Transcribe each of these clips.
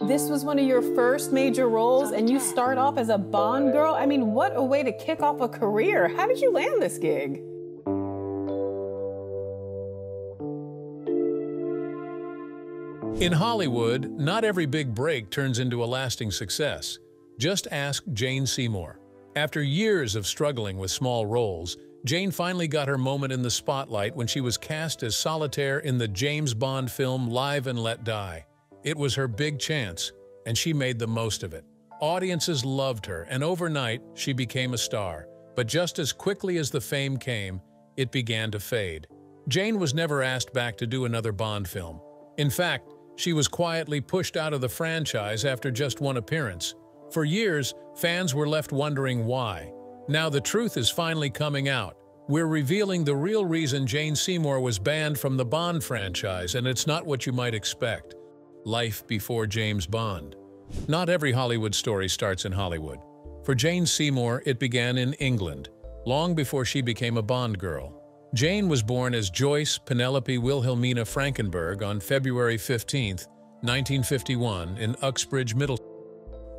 This was one of your first major roles, and you start off as a Bond girl? I mean, what a way to kick off a career. How did you land this gig? In Hollywood, not every big break turns into a lasting success. Just ask Jane Seymour. After years of struggling with small roles, Jane finally got her moment in the spotlight when she was cast as Solitaire in the James Bond film Live and Let Die. It was her big chance, and she made the most of it. Audiences loved her, and overnight, she became a star. But just as quickly as the fame came, it began to fade. Jane was never asked back to do another Bond film. In fact, she was quietly pushed out of the franchise after just one appearance. For years, fans were left wondering why. Now the truth is finally coming out. We're revealing the real reason Jane Seymour was banned from the Bond franchise, and it's not what you might expect. Life before James Bond. Not every Hollywood story starts in Hollywood. For Jane Seymour, it began in England, long before she became a Bond girl. Jane was born as Joyce Penelope Wilhelmina Frankenberg on February 15, 1951, in Uxbridge, Middlesex,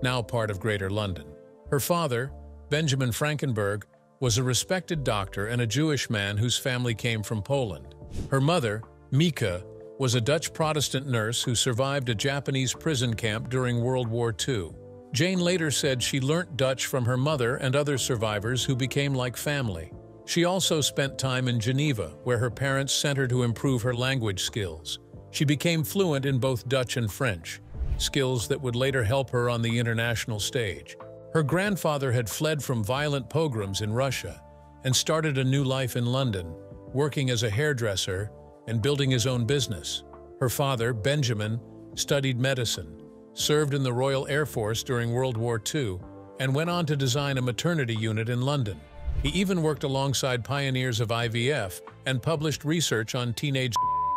now part of Greater London. Her father, Benjamin Frankenberg, was a respected doctor and a Jewish man whose family came from Poland. Her mother, Mika, was a Dutch Protestant nurse who survived a Japanese prison camp during World War II. Jane later said she learnt Dutch from her mother and other survivors who became like family. She also spent time in Geneva, where her parents sent her to improve her language skills. She became fluent in both Dutch and French, skills that would later help her on the international stage. Her grandfather had fled from violent pogroms in Russia and started a new life in London, working as a hairdresser and building his own business. Her father, Benjamin, studied medicine, served in the Royal Air Force during World War II, and went on to design a maternity unit in London. He even worked alongside pioneers of IVF and published research on teenage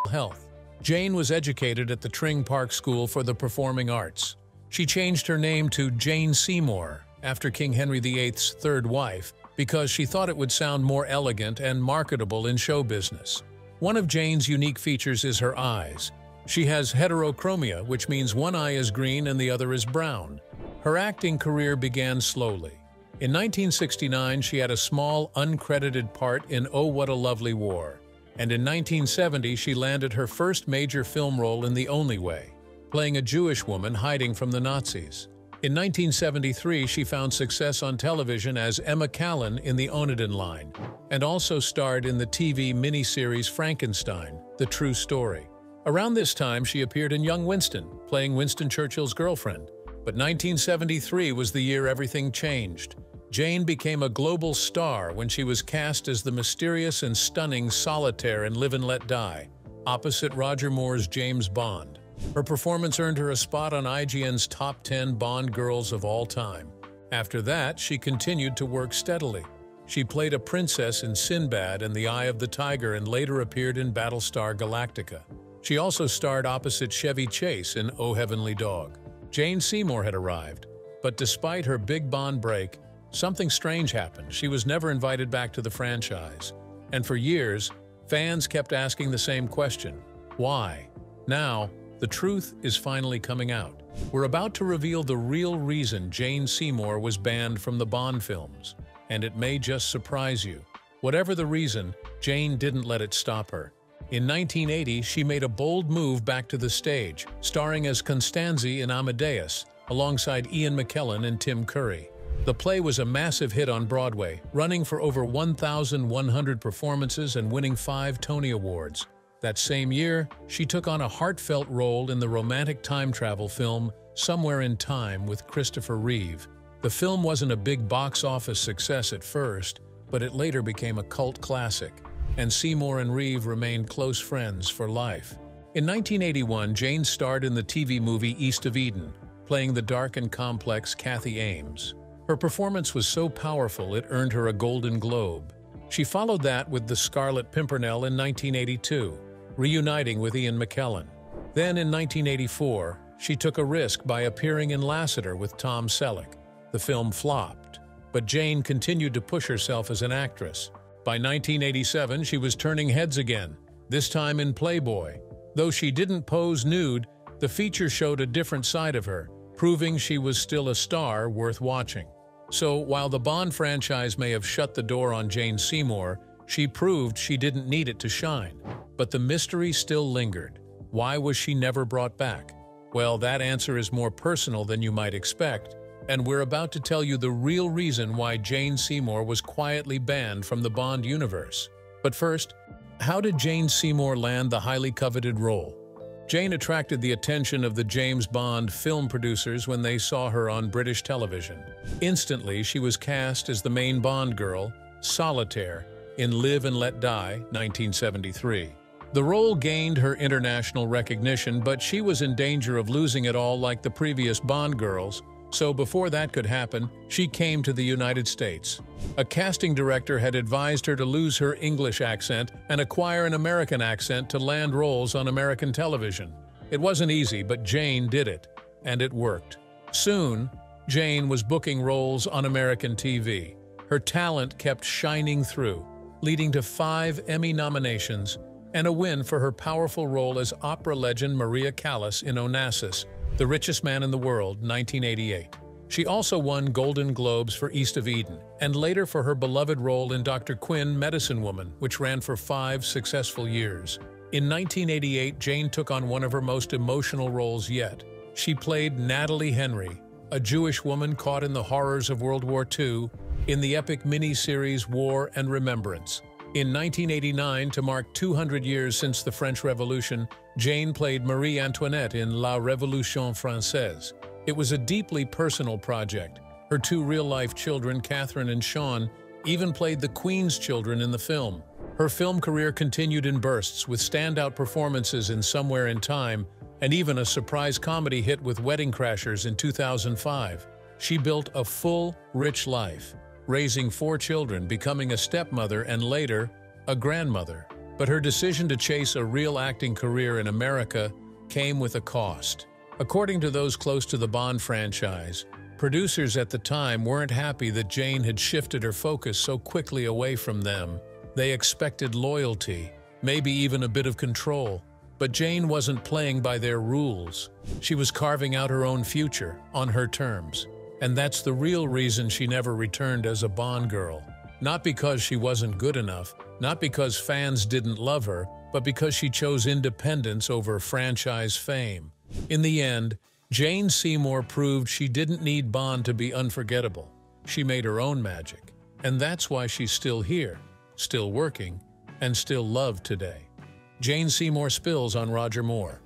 health. Jane was educated at the Tring Park School for the Performing Arts. She changed her name to Jane Seymour, after King Henry VIII's third wife, because she thought it would sound more elegant and marketable in show business. One of Jane's unique features is her eyes. She has heterochromia, which means one eye is green and the other is brown. Her acting career began slowly. In 1969, she had a small, uncredited part in Oh, What a Lovely War. And in 1970, she landed her first major film role in The Only Way, playing a Jewish woman hiding from the Nazis. In 1973, she found success on television as Emma Callan in The Onedin Line, and also starred in the TV miniseries Frankenstein, The True Story. Around this time, she appeared in Young Winston, playing Winston Churchill's girlfriend. But 1973 was the year everything changed. Jane became a global star when she was cast as the mysterious and stunning Solitaire in Live and Let Die, opposite Roger Moore's James Bond. Her performance earned her a spot on IGN's Top 10 Bond Girls of All Time. After that, she continued to work steadily. She played a princess in Sinbad and The Eye of the Tiger and later appeared in Battlestar Galactica. She also starred opposite Chevy Chase in Oh Heavenly Dog. Jane Seymour had arrived, but despite her big Bond break, something strange happened. She was never invited back to the franchise. And for years, fans kept asking the same question: why? Now, the truth is finally coming out. We're about to reveal the real reason Jane Seymour was banned from the Bond films. And it may just surprise you. Whatever the reason, Jane didn't let it stop her. In 1980, she made a bold move back to the stage, starring as Constanze in Amadeus, alongside Ian McKellen and Tim Curry. The play was a massive hit on Broadway, running for over 1,100 performances and winning 5 Tony Awards. That same year, she took on a heartfelt role in the romantic time travel film Somewhere in Time with Christopher Reeve. The film wasn't a big box office success at first, but it later became a cult classic, and Seymour and Reeve remained close friends for life. In 1981, Jane starred in the TV movie East of Eden, playing the dark and complex Kathy Ames. Her performance was so powerful it earned her a Golden Globe. She followed that with The Scarlet Pimpernel in 1982, reuniting with Ian McKellen. Then in 1984, she took a risk by appearing in Lassiter with Tom Selleck. The film flopped, but Jane continued to push herself as an actress. By 1987, she was turning heads again, this time in Playboy. Though she didn't pose nude, The feature showed a different side of her, proving she was still a star worth watching. So, while the Bond franchise may have shut the door on Jane Seymour, she proved she didn't need it to shine. But the mystery still lingered. Why was she never brought back? Well, that answer is more personal than you might expect, and we're about to tell you the real reason why Jane Seymour was quietly banned from the Bond universe. But first, how did Jane Seymour land the highly coveted role? Jane attracted the attention of the James Bond film producers when they saw her on British television. Instantly, she was cast as the main Bond girl, Solitaire, in Live and Let Die, 1973. The role gained her international recognition, but she was in danger of losing it all like the previous Bond girls, so before that could happen, she came to the United States. A casting director had advised her to lose her English accent and acquire an American accent to land roles on American television. It wasn't easy, but Jane did it, and it worked. Soon, Jane was booking roles on American TV. Her talent kept shining through, leading to 5 Emmy nominations and a win for her powerful role as opera legend Maria Callas in Onassis, The Richest Man in the World, 1988. She also won Golden Globes for East of Eden, and later for her beloved role in Dr. Quinn, Medicine Woman, which ran for 5 successful years. In 1988, Jane took on one of her most emotional roles yet. She played Natalie Henry, a Jewish woman caught in the horrors of World War II, in the epic mini-series War and Remembrance. In 1989, to mark 200 years since the French Revolution, Jane played Marie Antoinette in La Révolution Française. It was a deeply personal project. Her 2 real-life children, Catherine and Sean, even played the Queen's children in the film. Her film career continued in bursts, with standout performances in Somewhere in Time, and even a surprise comedy hit with Wedding Crashers in 2005. She built a full, rich life, raising 4 children, becoming a stepmother, and later, a grandmother. But her decision to chase a real acting career in America came with a cost. According to those close to the Bond franchise, producers at the time weren't happy that Jane had shifted her focus so quickly away from them. They expected loyalty, maybe even a bit of control. But Jane wasn't playing by their rules. She was carving out her own future, on her terms. And that's the real reason she never returned as a Bond girl. Not because she wasn't good enough, not because fans didn't love her, but because she chose independence over franchise fame. In the end, Jane Seymour proved she didn't need Bond to be unforgettable. She made her own magic. And that's why she's still here, still working, and still loved today. Jane Seymour spills on Roger Moore.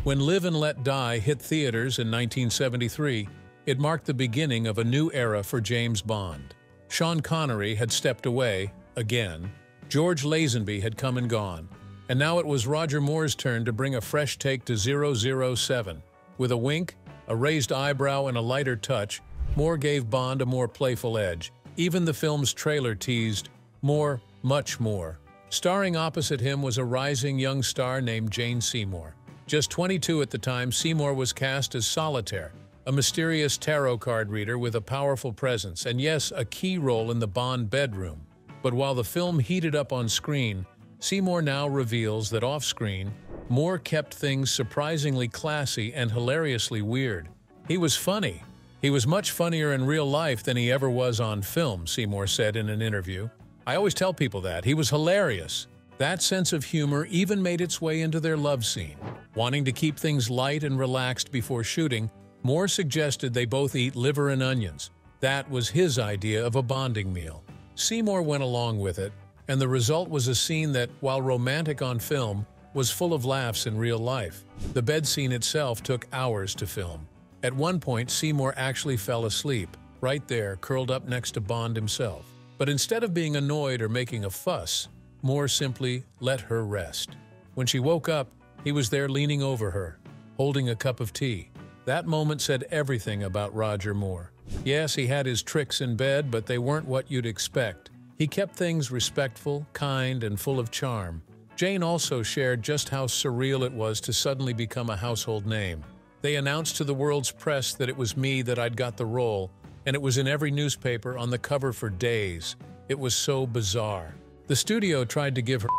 When Live and Let Die hit theaters in 1973, it marked the beginning of a new era for James Bond. Sean Connery had stepped away, again. George Lazenby had come and gone. And now it was Roger Moore's turn to bring a fresh take to 007. With a wink, a raised eyebrow, and a lighter touch, Moore gave Bond a more playful edge. Even the film's trailer teased more, much more. Starring opposite him was a rising young star named Jane Seymour. Just 22 at the time, Seymour was cast as Solitaire, a mysterious tarot card reader with a powerful presence, and yes, a key role in the Bond bedroom. But while the film heated up on screen, Seymour now reveals that off-screen, Moore kept things surprisingly classy and hilariously weird. He was funny. He was much funnier in real life than he ever was on film, Seymour said in an interview. I always tell people that. He was hilarious. That sense of humor even made its way into their love scene. Wanting to keep things light and relaxed before shooting, Moore suggested they both eat liver and onions. That was his idea of a bonding meal. Seymour went along with it, and the result was a scene that, while romantic on film, was full of laughs in real life. The bed scene itself took hours to film. At one point, Seymour actually fell asleep, right there, curled up next to Bond himself. But instead of being annoyed or making a fuss, Moore simply let her rest. When she woke up, he was there leaning over her, holding a cup of tea. That moment said everything about Roger Moore. Yes, he had his tricks in bed, but they weren't what you'd expect. He kept things respectful, kind, and full of charm. Jane also shared just how surreal it was to suddenly become a household name. They announced to the world's press that it was me that I'd got the role, and it was in every newspaper on the cover for days. It was so bizarre. The studio tried to give her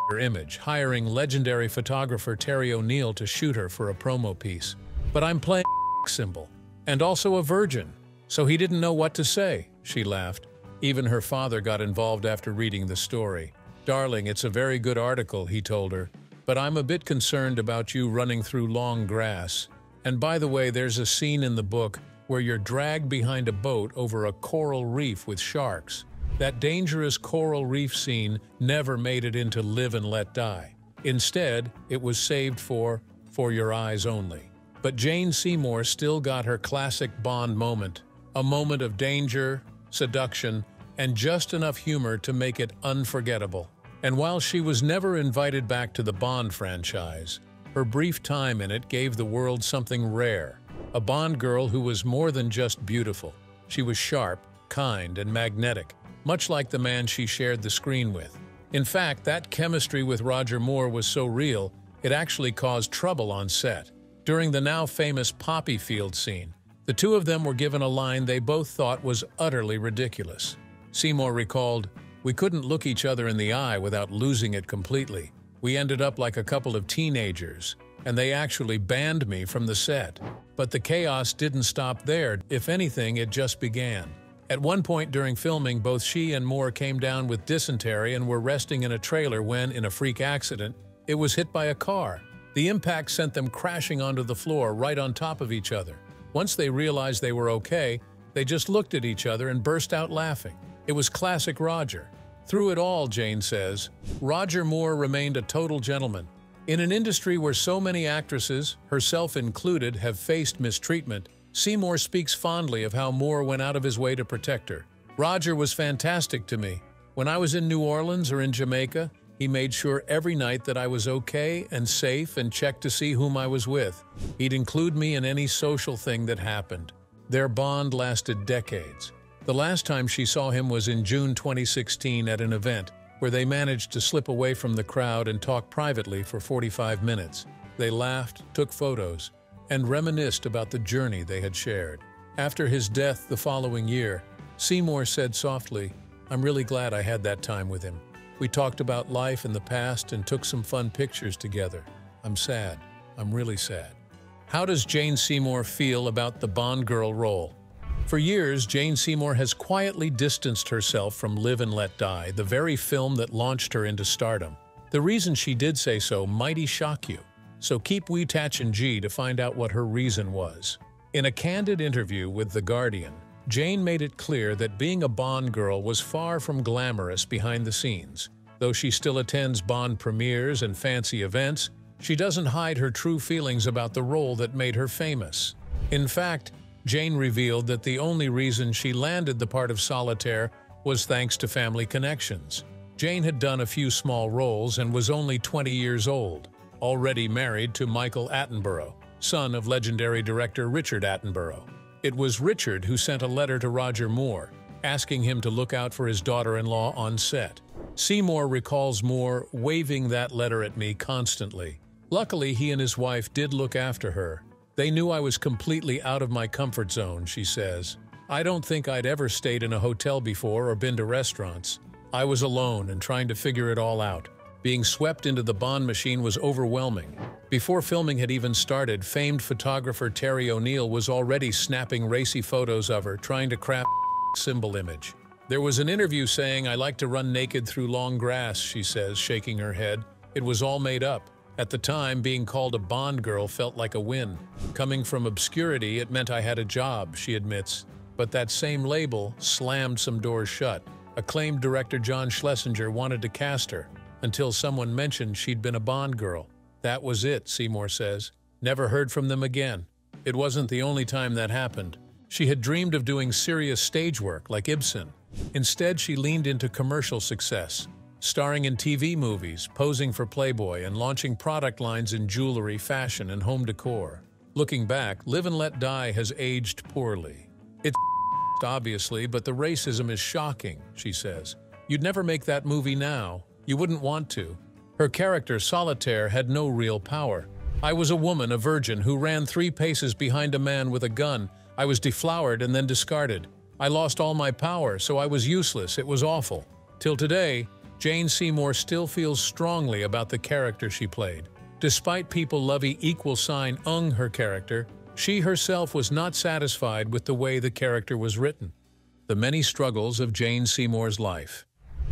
her image, hiring legendary photographer Terry O'Neill to shoot her for a promo piece. But I'm playing symbol, and also a virgin, so he didn't know what to say, she laughed. Even her father got involved after reading the story. Darling, it's a very good article, he told her, but I'm a bit concerned about you running through long grass. And by the way, there's a scene in the book where you're dragged behind a boat over a coral reef with sharks. That dangerous coral reef scene never made it into Live and Let Die. Instead, it was saved for Your Eyes Only. But Jane Seymour still got her classic Bond moment, a moment of danger, seduction, and just enough humor to make it unforgettable. And while she was never invited back to the Bond franchise, her brief time in it gave the world something rare, a Bond girl who was more than just beautiful. She was sharp, kind, and magnetic, much like the man she shared the screen with. In fact, that chemistry with Roger Moore was so real, it actually caused trouble on set. During the now famous poppy field scene, the two of them were given a line they both thought was utterly ridiculous. Seymour recalled, "We couldn't look each other in the eye without losing it completely. We ended up like a couple of teenagers, and they actually banned me from the set." But the chaos didn't stop there. If anything, it just began. At one point during filming, both she and Moore came down with dysentery and were resting in a trailer when, in a freak accident, it was hit by a car. The impact sent them crashing onto the floor right on top of each other. Once they realized they were okay, they just looked at each other and burst out laughing. It was classic Roger. Through it all, Jane says, Roger Moore remained a total gentleman. In an industry where so many actresses, herself included, have faced mistreatment, Seymour speaks fondly of how Moore went out of his way to protect her. "Roger was fantastic to me. When I was in New Orleans or in Jamaica, he made sure every night that I was okay and safe and checked to see whom I was with. He'd include me in any social thing that happened." Their bond lasted decades. The last time she saw him was in June 2016 at an event where they managed to slip away from the crowd and talk privately for 45 minutes. They laughed, took photos, and reminisced about the journey they had shared. After his death the following year, Seymour said softly, "I'm really glad I had that time with him. We talked about life in the past and took some fun pictures together. I'm sad. I'm really sad." How does Jane Seymour feel about the Bond girl role? For years, Jane Seymour has quietly distanced herself from Live and Let Die, the very film that launched her into stardom. The reason she did say so might shock you, so keep watching to find out what her reason was. In a candid interview with The Guardian, Jane made it clear that being a Bond girl was far from glamorous behind the scenes. Though she still attends Bond premieres and fancy events, she doesn't hide her true feelings about the role that made her famous. In fact, Jane revealed that the only reason she landed the part of Solitaire was thanks to family connections. Jane had done a few small roles and was only 20 years old, already married to Michael Attenborough, son of legendary director Richard Attenborough. It was Richard who sent a letter to Roger Moore, asking him to look out for his daughter-in-law on set. Seymour recalls Moore waving that letter at me constantly. Luckily, he and his wife did look after her. They knew I was completely out of my comfort zone, she says. I don't think I'd ever stayed in a hotel before or been to restaurants. I was alone and trying to figure it all out. Being swept into the Bond machine was overwhelming. Before filming had even started, famed photographer Terry O'Neill was already snapping racy photos of her, trying to craft a symbol image. There was an interview saying, "I like to run naked through long grass," she says, shaking her head. It was all made up. At the time, being called a Bond girl felt like a win. Coming from obscurity, it meant I had a job, she admits. But that same label slammed some doors shut. Acclaimed director John Schlesinger wanted to cast her, until someone mentioned she'd been a Bond girl. That was it, Seymour says. Never heard from them again. It wasn't the only time that happened. She had dreamed of doing serious stage work like Ibsen. Instead, she leaned into commercial success, starring in TV movies, posing for Playboy, and launching product lines in jewelry, fashion, and home decor. Looking back, Live and Let Die has aged poorly. It's obviously, but the racism is shocking, she says. You'd never make that movie now. You wouldn't want to. Her character, Solitaire, had no real power. I was a woman, a virgin, who ran 3 paces behind a man with a gun. I was deflowered and then discarded. I lost all my power, so I was useless. It was awful. Till today, Jane Seymour still feels strongly about the character she played. Despite people loving her character, she herself was not satisfied with the way the character was written. The many struggles of Jane Seymour's life.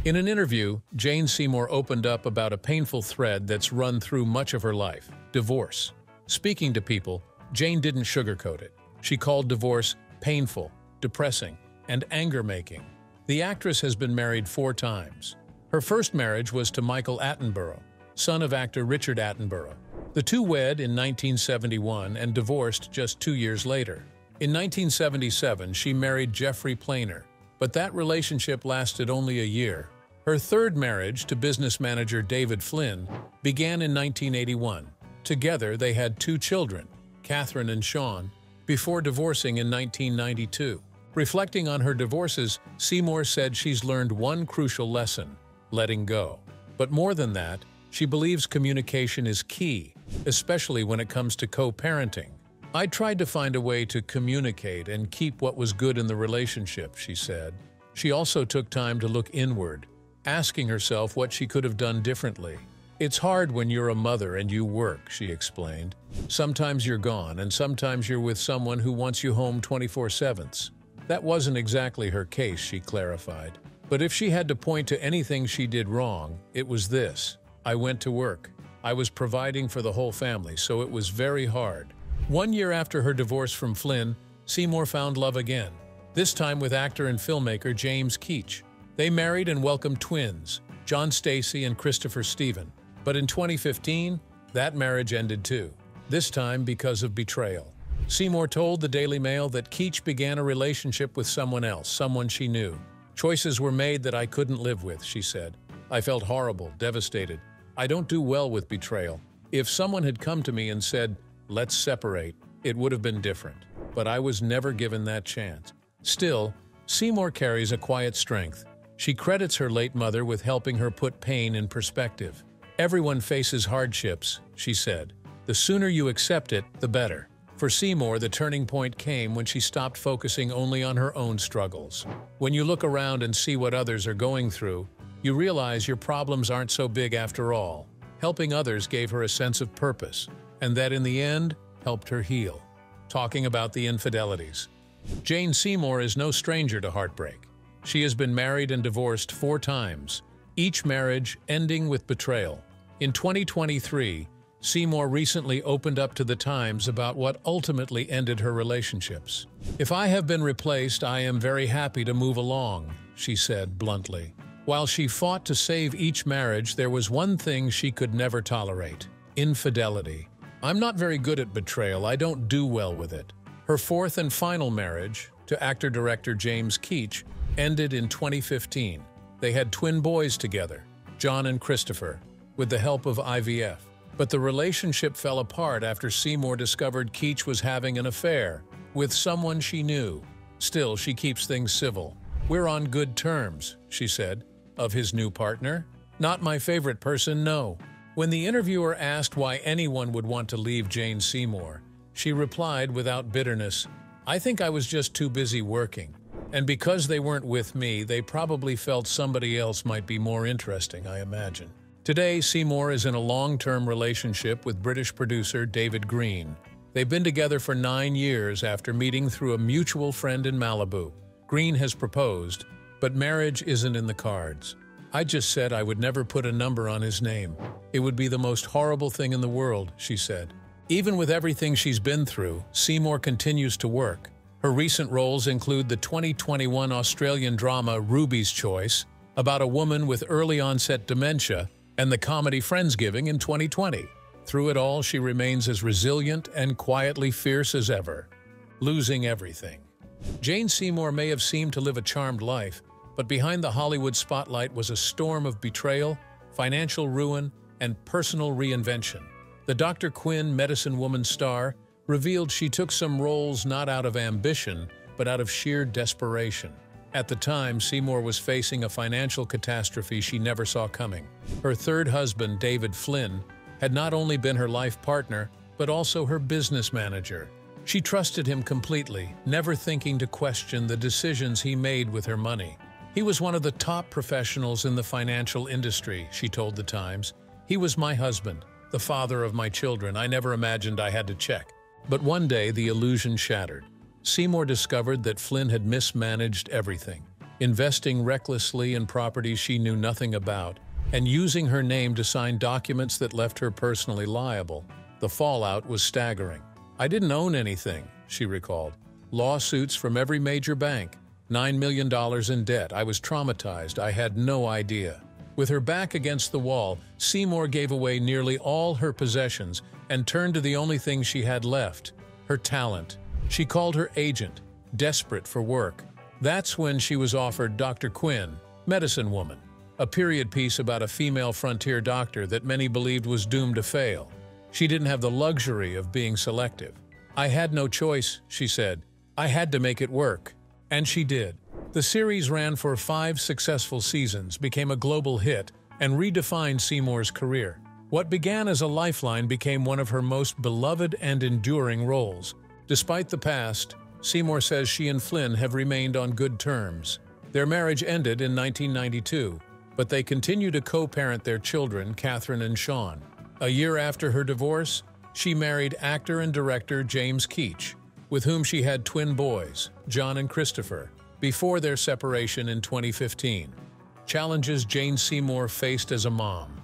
In an interview, Jane Seymour opened up about a painful thread that's run through much of her life: divorce. Speaking to people, Jane didn't sugarcoat it. She called divorce painful, depressing, and anger-making. The actress has been married 4 times. Her first marriage was to Michael Attenborough, son of actor Richard Attenborough. The two wed in 1971 and divorced just 2 years later. In 1977, she married Jeffrey Planer, but that relationship lasted only a year. Her third marriage, to business manager David Flynn, began in 1981. Together, they had 2 children, Catherine and Sean, before divorcing in 1992. Reflecting on her divorces, Seymour said she's learned one crucial lesson: letting go. But more than that, she believes communication is key, especially when it comes to co-parenting. "I tried to find a way to communicate and keep what was good in the relationship," she said. She also took time to look inward, asking herself what she could have done differently. "It's hard when you're a mother and you work," she explained. "Sometimes you're gone, and sometimes you're with someone who wants you home 24/7. That wasn't exactly her case," she clarified. "But if she had to point to anything she did wrong, it was this: I went to work. I was providing for the whole family, so it was very hard." 1 year after her divorce from Flynn, Seymour found love again, this time with actor and filmmaker James Keach. They married and welcomed twins, John Stacey and Christopher Stephen. But in 2015, that marriage ended too, this time because of betrayal. Seymour told the Daily Mail that Keach began a relationship with someone else, someone she knew. "Choices were made that I couldn't live with," she said. "I felt horrible, devastated. I don't do well with betrayal. If someone had come to me and said, 'Let's separate,' it would have been different. But I was never given that chance." Still, Seymour carries a quiet strength. She credits her late mother with helping her put pain in perspective. "Everyone faces hardships," she said. "The sooner you accept it, the better." For Seymour, the turning point came when she stopped focusing only on her own struggles. When you look around and see what others are going through, you realize your problems aren't so big after all. Helping others gave her a sense of purpose, and that in the end helped her heal. Talking about the infidelities. Jane Seymour is no stranger to heartbreak. She has been married and divorced 4 times, each marriage ending with betrayal. In 2023, Seymour recently opened up to The Times about what ultimately ended her relationships. "If I have been replaced, I am very happy to move along," she said bluntly. While she fought to save each marriage, there was one thing she could never tolerate: infidelity. "I'm not very good at betrayal. I don't do well with it." Her 4th and final marriage, to actor-director James Keach, ended in 2015. They had twin boys together, John and Christopher, with the help of IVF. But the relationship fell apart after Seymour discovered Keach was having an affair with someone she knew. Still, she keeps things civil. "We're on good terms," she said. Of his new partner? "Not my favorite person, no." When the interviewer asked why anyone would want to leave Jane Seymour, she replied without bitterness, "I think I was just too busy working. And because they weren't with me, they probably felt somebody else might be more interesting, I imagine." Today, Seymour is in a long-term relationship with British producer David Green. They've been together for 9 years after meeting through a mutual friend in Malibu. Green has proposed, but marriage isn't in the cards. "I just said I would never put a number on his name. It would be the most horrible thing in the world," she said. Even with everything she's been through, Seymour continues to work. Her recent roles include the 2021 Australian drama Ruby's Choice, about a woman with early-onset dementia, and the comedy Friendsgiving in 2020. Through it all, she remains as resilient and quietly fierce as ever. Losing everything. Jane Seymour may have seemed to live a charmed life, but behind the Hollywood spotlight was a storm of betrayal, financial ruin, and personal reinvention. The Dr. Quinn Medicine Woman star revealed she took some roles not out of ambition, but out of sheer desperation. At the time, Seymour was facing a financial catastrophe she never saw coming. Her third husband, David Flynn, had not only been her life partner, but also her business manager. She trusted him completely, never thinking to question the decisions he made with her money. He was one of the top professionals in the financial industry, she told The Times. He was my husband, the father of my children. I never imagined I had to check. But one day, the illusion shattered. Seymour discovered that Flynn had mismanaged everything, investing recklessly in properties she knew nothing about, and using her name to sign documents that left her personally liable. The fallout was staggering. I didn't own anything, she recalled. Lawsuits from every major bank, $9 million in debt. I was traumatized. I had no idea. With her back against the wall, Seymour gave away nearly all her possessions and turned to the only thing she had left, her talent. She called her agent, desperate for work. That's when she was offered Dr. Quinn, Medicine Woman, a period piece about a female frontier doctor that many believed was doomed to fail. She didn't have the luxury of being selective. I had no choice, she said. I had to make it work. And she did. The series ran for 5 successful seasons, became a global hit, and redefined Seymour's career. What began as a lifeline became one of her most beloved and enduring roles. Despite the past, Seymour says she and Flynn have remained on good terms. Their marriage ended in 1992, but they continue to co-parent their children, Catherine and Sean. A year after her divorce, she married actor and director James Keach, with whom she had twin boys, John and Christopher, before their separation in 2015. Challenges Jane Seymour faced as a mom.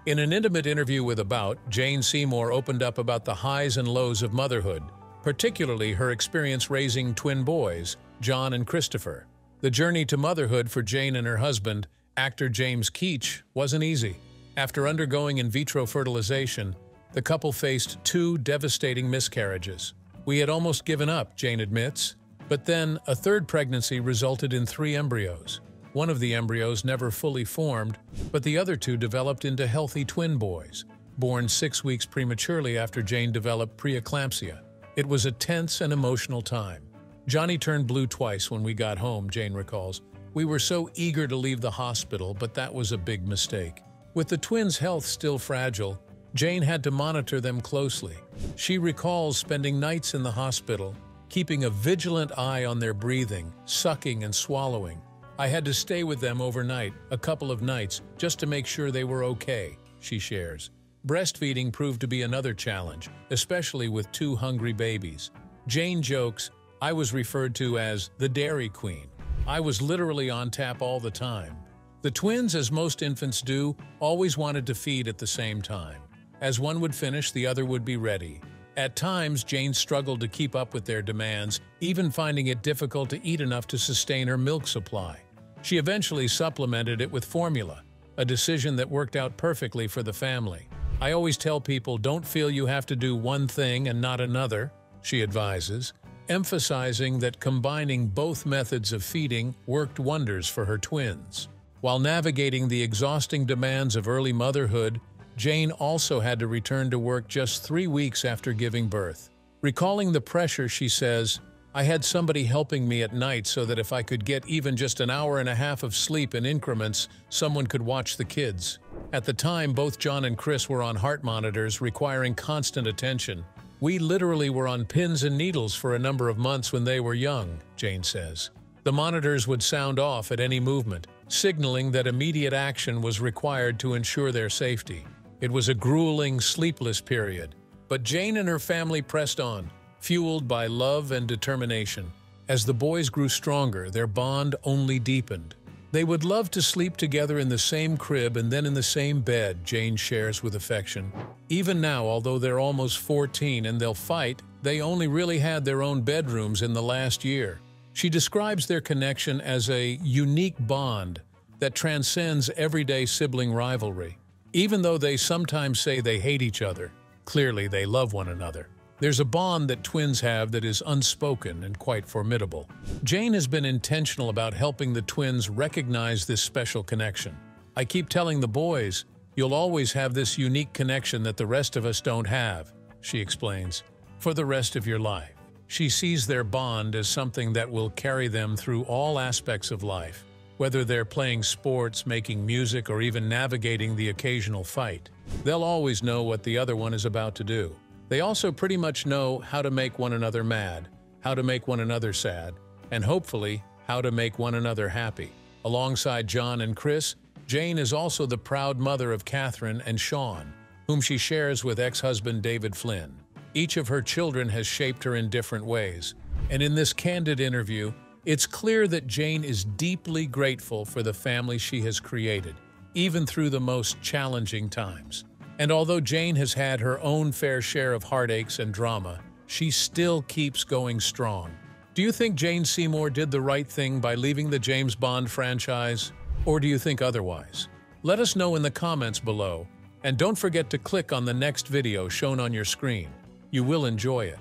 In an intimate interview with About, Jane Seymour opened up about the highs and lows of motherhood, particularly her experience raising twin boys, John and Christopher. The journey to motherhood for Jane and her husband, actor James Keach, wasn't easy. After undergoing in vitro fertilization, the couple faced 2 devastating miscarriages. We had almost given up, Jane admits. But then, a third pregnancy resulted in 3 embryos. One of the embryos never fully formed, but the other 2 developed into healthy twin boys, born 6 weeks prematurely after Jane developed preeclampsia. It was a tense and emotional time. Johnny turned blue twice when we got home, Jane recalls. We were so eager to leave the hospital, but that was a big mistake. With the twins' health still fragile, Jane had to monitor them closely. She recalls spending nights in the hospital, keeping a vigilant eye on their breathing, sucking and swallowing. I had to stay with them overnight, a couple of nights, just to make sure they were okay, she shares. Breastfeeding proved to be another challenge, especially with 2 hungry babies. Jane jokes, I was referred to as the Dairy Queen. I was literally on tap all the time. The twins, as most infants do, always wanted to feed at the same time. As one would finish, the other would be ready. At times, Jane struggled to keep up with their demands, even finding it difficult to eat enough to sustain her milk supply. She eventually supplemented it with formula, a decision that worked out perfectly for the family. I always tell people, don't feel you have to do one thing and not another, she advises, emphasizing that combining both methods of feeding worked wonders for her twins. While navigating the exhausting demands of early motherhood, Jane also had to return to work just 3 weeks after giving birth. Recalling the pressure, she says, I had somebody helping me at night so that if I could get even just an hour and a half of sleep in increments, someone could watch the kids. At the time, both John and Chris were on heart monitors requiring constant attention. We literally were on pins and needles for a number of months when they were young, Jane says. The monitors would sound off at any movement, signaling that immediate action was required to ensure their safety. It was a grueling, sleepless period, but Jane and her family pressed on, fueled by love and determination. As the boys grew stronger, their bond only deepened. They would love to sleep together in the same crib and then in the same bed, Jane shares with affection. Even now, although they're almost 14 and they'll fight, they only really had their own bedrooms in the last year. She describes their connection as a unique bond that transcends everyday sibling rivalry. Even though they sometimes say they hate each other, clearly they love one another. There's a bond that twins have that is unspoken and quite formidable. Jane has been intentional about helping the twins recognize this special connection. I keep telling the boys, you'll always have this unique connection that the rest of us don't have, she explains, for the rest of your life. She sees their bond as something that will carry them through all aspects of life, whether they're playing sports, making music, or even navigating the occasional fight. They'll always know what the other one is about to do. They also pretty much know how to make one another mad, how to make one another sad, and hopefully, how to make one another happy. Alongside John and Chris, Jane is also the proud mother of Catherine and Sean, whom she shares with ex-husband David Flynn. Each of her children has shaped her in different ways, and in this candid interview, it's clear that Jane is deeply grateful for the family she has created, even through the most challenging times. And although Jane has had her own fair share of heartaches and drama, she still keeps going strong. Do you think Jane Seymour did the right thing by leaving the James Bond franchise? Or do you think otherwise? Let us know in the comments below, and don't forget to click on the next video shown on your screen. You will enjoy it.